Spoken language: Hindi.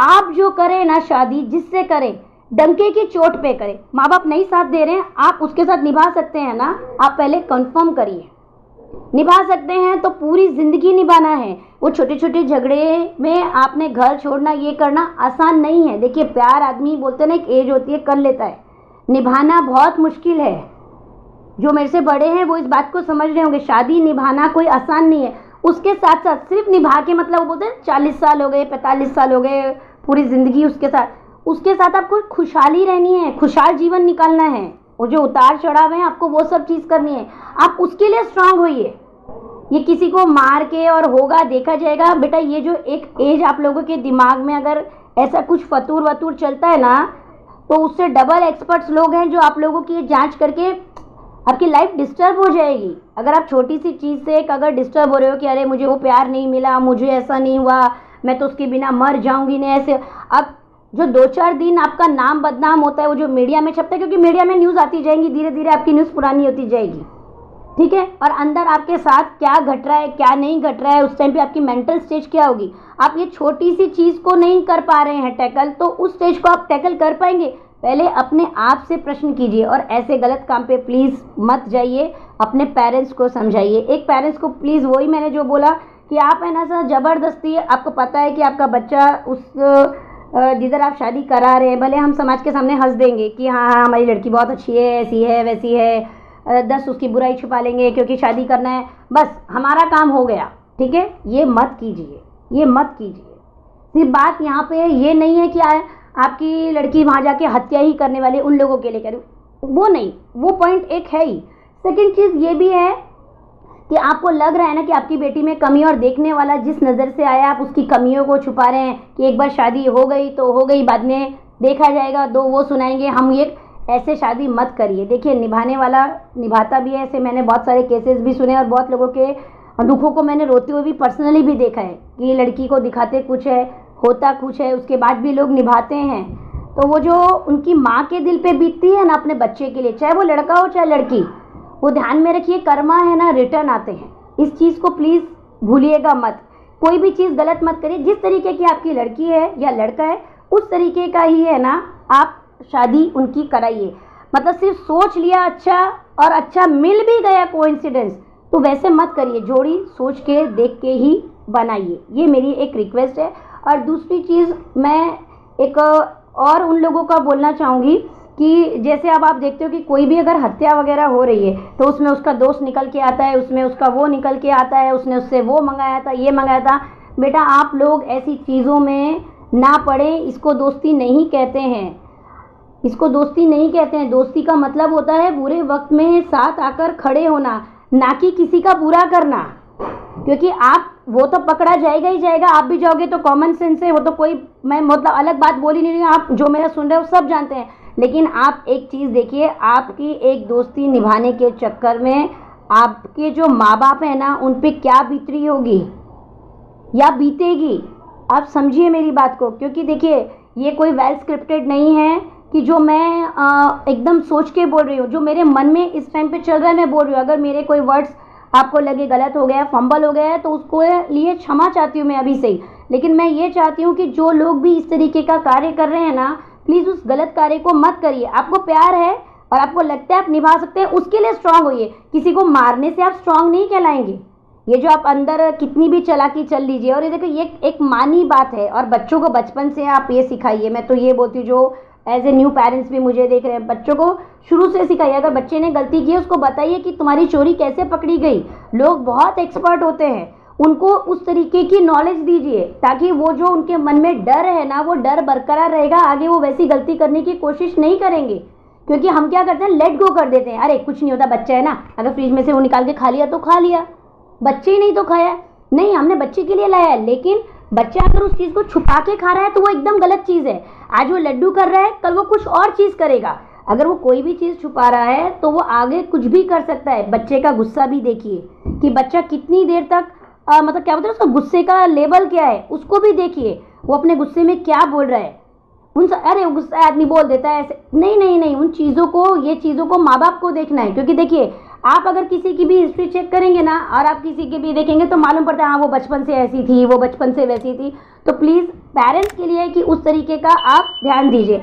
आप जो करें ना शादी, जिससे करें डंके की चोट पे करें। माँ बाप नहीं साथ दे रहे हैं, आप उसके साथ निभा सकते हैं ना, आप पहले कंफर्म करिए। निभा सकते हैं तो पूरी जिंदगी निभाना है। वो छोटे छोटे झगड़े में आपने घर छोड़ना, ये करना आसान नहीं है। देखिए प्यार आदमी बोलते ना एक एज होती है, कर लेता है, निभाना बहुत मुश्किल है। जो मेरे से बड़े हैं वो इस बात को समझ रहे होंगे, शादी निभाना कोई आसान नहीं है। उसके साथ साथ सिर्फ निभा के मतलब वो बोलते हैं 40 साल हो गए, 45 साल हो गए, पूरी जिंदगी उसके साथ आपको खुशहाली रहनी है, खुशहाल जीवन निकालना है। वो जो उतार चढ़ाव है आपको वो सब चीज़ करनी है, आप उसके लिए स्ट्रांग होइए। ये किसी को मार के और होगा देखा जाएगा, बेटा ये जो एक एज आप लोगों के दिमाग में अगर ऐसा कुछ फतूर वतूर चलता है ना, तो उससे डबल एक्सपर्ट्स लोग हैं जो आप लोगों की जांच करके आपकी लाइफ डिस्टर्ब हो जाएगी। अगर आप छोटी सी चीज़ से अगर डिस्टर्ब हो रहे हो कि अरे मुझे वो प्यार नहीं मिला, मुझे ऐसा नहीं हुआ, मैं तो उसके बिना मर जाऊंगी नहीं, ऐसे अब जो 2-4 दिन आपका नाम बदनाम होता है, वो जो मीडिया में छपता है, क्योंकि मीडिया में न्यूज़ आती जाएंगी, धीरे धीरे आपकी न्यूज़ पुरानी होती जाएगी, ठीक है। और अंदर आपके साथ क्या घट रहा है क्या नहीं घट रहा है, उस टाइम पे आपकी मेंटल स्टेज क्या होगी। आप ये छोटी सी चीज़ को नहीं कर पा रहे हैं टैकल, तो उस स्टेज को आप टैकल कर पाएंगे। पहले अपने आप से प्रश्न कीजिए और ऐसे गलत काम पे प्लीज़ मत जाइए। अपने पेरेंट्स को समझाइए। एक पेरेंट्स को प्लीज़, वही मैंने जो बोला कि आप है ना सर ज़बरदस्ती, आपको पता है कि आपका बच्चा उस जिधर आप शादी करा रहे हैं, भले हम समाज के सामने हंस देंगे कि हाँ हाँ हमारी लड़की बहुत अच्छी है, ऐसी है वैसी है, 10 उसकी बुराई छुपा लेंगे क्योंकि शादी करना है, बस हमारा काम हो गया, ठीक है। ये मत कीजिए, ये मत कीजिए। सिर्फ बात यहाँ पे ये नहीं है कि आपकी लड़की वहाँ जाके हत्या ही करने वाले उन लोगों के लिए करें, वो नहीं, वो पॉइंट एक है ही। सेकंड चीज़ ये भी है कि आपको लग रहा है ना कि आपकी बेटी में कमी, और देखने वाला जिस नज़र से आया आप उसकी कमियों को छुपा रहे हैं कि एक बार शादी हो गई तो हो गई, बाद में देखा जाएगा, दो वो सुनाएंगे हम, ये ऐसे शादी मत करिए। देखिए निभाने वाला निभाता भी है, ऐसे मैंने बहुत सारे केसेस भी सुने और बहुत लोगों के दुखों को मैंने रोते हुए भी पर्सनली भी देखा है कि लड़की को दिखाते कुछ है, होता कुछ है, उसके बाद भी लोग निभाते हैं। तो वो जो उनकी माँ के दिल पे बीतती है ना अपने बच्चे के लिए, चाहे वो लड़का हो चाहे लड़की, वो ध्यान में रखिए, कर्मा है ना रिटर्न आते हैं। इस चीज़ को प्लीज़ भूलिएगा मत। कोई भी चीज़ गलत मत करिए। जिस तरीके की आपकी लड़की है या लड़का है उस तरीके का ही है ना आप शादी उनकी कराइए। मतलब सिर्फ सोच लिया अच्छा और अच्छा मिल भी गया कोइंसिडेंस, तो वैसे मत करिए। जोड़ी सोच के देख के ही बनाइए, ये मेरी एक रिक्वेस्ट है। और दूसरी चीज़ मैं एक और उन लोगों का बोलना चाहूँगी कि जैसे अब आप देखते हो कि कोई भी अगर हत्या वगैरह हो रही है तो उसमें उसका दोस्त निकल के आता है, उसमें उसका वो निकल के आता है, उसने उससे वो मंगाया था, ये मंगाया था। बेटा आप लोग ऐसी चीज़ों में ना पड़े, इसको दोस्ती नहीं कहते हैं, इसको दोस्ती नहीं कहते हैं। दोस्ती का मतलब होता है बुरे वक्त में साथ आकर खड़े होना, ना कि किसी का बुरा करना। क्योंकि आप वो तो पकड़ा जाएगा ही जाएगा, आप भी जाओगे तो कॉमन सेंस है, वो तो कोई मैं मतलब अलग बात बोल ही नहीं रही हूँ, आप जो मेरा सुन रहे हो सब जानते हैं। लेकिन आप एक चीज़ देखिए, आपकी एक दोस्ती निभाने के चक्कर में आपके जो माँ बाप हैं ना उन पे क्या बीत रही होगी या बीतेगी, आप समझिए मेरी बात को। क्योंकि देखिए ये कोई वेल स्क्रिप्टेड नहीं है कि जो मैं एकदम सोच के बोल रही हूँ, जो मेरे मन में इस टाइम पे चल रहा है मैं बोल रही हूँ। अगर मेरे कोई वर्ड्स आपको लगे गलत हो गया, फंबल हो गया है, तो उसको लिए क्षमा चाहती हूँ मैं अभी से ही। लेकिन मैं ये चाहती हूँ कि जो लोग भी इस तरीके का कार्य कर रहे हैं ना, प्लीज़ उस गलत कार्य को मत करिए। आपको प्यार है और आपको लगता है आप निभा सकते हैं, उसके लिए स्ट्रांग होइए। किसी को मारने से आप स्ट्रांग नहीं कहलाएंगे। ये जो आप अंदर कितनी भी चालाकी चल लीजिए, और ये देखो ये एक मानी बात है, और बच्चों को बचपन से आप ये सिखाइए। मैं तो ये बोलती हूँ जो एज ए न्यू पेरेंट्स भी मुझे देख रहे हैं, बच्चों को शुरू से सिखाइए। अगर बच्चे ने गलती की है उसको बताइए कि तुम्हारी चोरी कैसे पकड़ी गई। लोग बहुत एक्सपर्ट होते हैं, उनको उस तरीके की नॉलेज दीजिए ताकि वो जो उनके मन में डर है ना, वो डर बरकरार रहेगा, आगे वो वैसी गलती करने की कोशिश नहीं करेंगे। क्योंकि हम क्या करते हैं, लेट गो कर देते हैं, अरे कुछ नहीं होता, बच्चा है ना, अगर फ्रिज में से वो निकाल के खा लिया तो खा लिया, बच्चे ही नहीं तो खाया। नहीं, हमने बच्चे के लिए लाया है, लेकिन बच्चा अगर उस चीज़ को छुपा के खा रहा है तो वो एकदम गलत चीज़ है। आज वो लड्डू कर रहा है, कल वो कुछ और चीज़ करेगा। अगर वो कोई भी चीज़ छुपा रहा है तो वो आगे कुछ भी कर सकता है। बच्चे का गुस्सा भी देखिए कि बच्चा कितनी देर तक मतलब क्या बोलते हैं उसका गुस्से का लेवल क्या है, उसको भी देखिए वो अपने गुस्से में क्या बोल रहा है। अरे गुस्सा आदमी बोल देता है ऐसे, नहीं नहीं नहीं, उन चीज़ों को, ये चीज़ों को माँ बाप को देखना है। क्योंकि देखिए आप अगर किसी की भी हिस्ट्री चेक करेंगे ना और आप किसी की भी देखेंगे तो मालूम पड़ता है हाँ वो बचपन से ऐसी थी, वो बचपन से वैसी थी। तो प्लीज़ पेरेंट्स के लिए कि उस तरीके का आप ध्यान दीजिए।